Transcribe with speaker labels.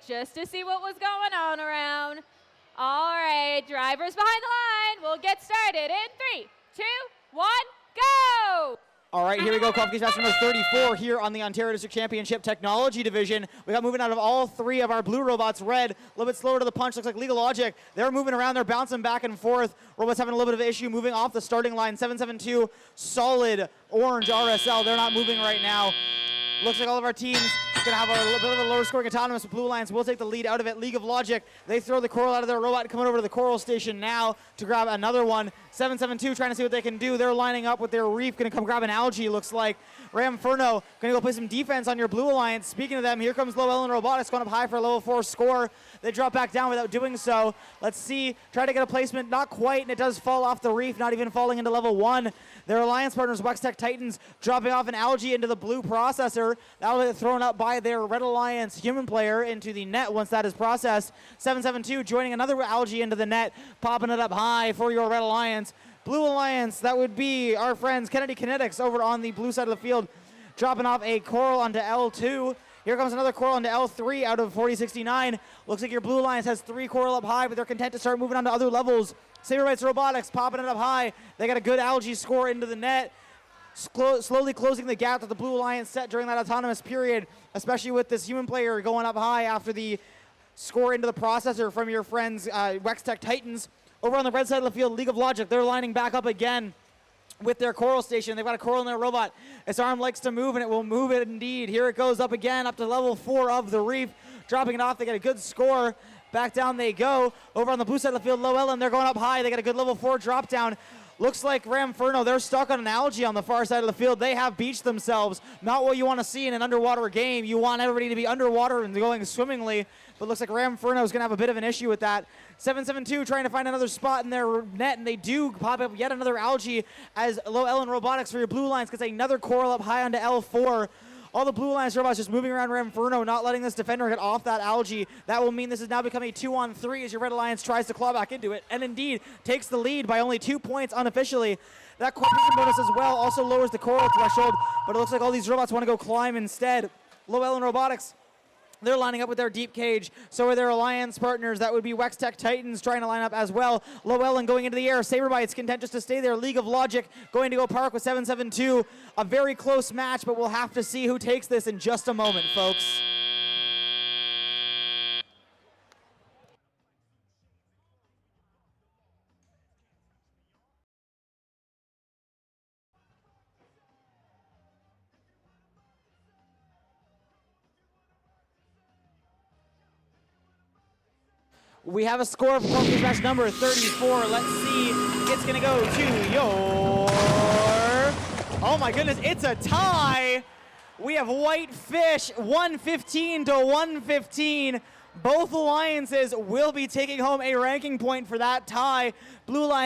Speaker 1: just to see what was going on around. All right, drivers behind the line. We'll get started in 3, 2, 1, go!
Speaker 2: All right, here we go. Qualification match number 34 here on the Ontario District Championship Technology Division. We got moving out of all three of our blue robots. Red, a little bit slower to the punch. Looks like Legal Logic. They're moving around. They're bouncing back and forth. Robots having a little bit of an issue moving off the starting line. 772, solid orange RSL. They're not moving right now. Looks like all of our teams going to have a little bit of a lower scoring autonomous. Blue Alliance will take the lead out of it. League of Logic, they throw the coral out of their robot, coming over to the coral station now to grab another one. 772 trying to see what they can do. They're lining up with their reef, going to come grab an algae, looks like. Ramferno going to go play some defense on your Blue Alliance. Speaking of them, here comes Low Ellen Robotics going up high for a level 4 score. They drop back down without doing so. Let's see, try to get a placement, not quite, and it does fall off the reef, not even falling into level 1. Their alliance partners, Wextech Titans, dropping off an algae into the blue processor. That will get thrown up by their Red Alliance human player into the net once that is processed. 772 joining another algae into the net, popping it up high for your Red Alliance. Blue Alliance, that would be our friends Kennedy Kinetics over on the blue side of the field, dropping off a coral onto L2. Here comes another coral onto L3 out of 4069. Looks like your Blue Alliance has 3 coral up high, but they're content to start moving on to other levels. Saberbites Robotics popping it up high. They got a good algae score into the net. Slowly closing the gap that the Blue Alliance set during that autonomous period, especially with this human player going up high after the score into the processor from your friends Wextech Titans. Over on the red side of the field, League of Logic, they're lining back up again with their coral station. They've got a coral in their robot. Its arm likes to move, and it will move it indeed. Here it goes up again, up to level 4 of the reef. Dropping it off, they get a good score. Back down they go. Over on the blue side of the field, Low Ellen, they're going up high. They get a good level 4 drop down. Looks like Ramferno, they're stuck on an algae on the far side of the field. They have beached themselves. Not what you want to see in an underwater game. You want everybody to be underwater and going swimmingly. But looks like Ramferno is going to have a bit of an issue with that. 772 trying to find another spot in their net, and they do pop up yet another algae as Low Ellen Robotics for your Blue Alliance gets another coral up high onto L4. All the Blue Alliance robots just moving around Ramferno, not letting this defender get off that algae. That will mean this has now become a 2-on-3 as your Red Alliance tries to claw back into it, and indeed takes the lead by only 2 points unofficially. That competition bonus as well also lowers the coral threshold, but it looks like all these robots want to go climb instead. Low Ellen Robotics, they're lining up with their deep cage. So are their alliance partners. That would be Wextech Titans trying to line up as well. Low Ellen going into the air. Saberbites content just to stay there. League of Logic going to go park with 772. A very close match, but we'll have to see who takes this in just a moment, folks. We have a score for qualification match number 34. Let's see. It's going to go to your... Oh my goodness, it's a tie. We have Whitefish 115 to 115. Both alliances will be taking home a ranking point for that tie. Blue Alliance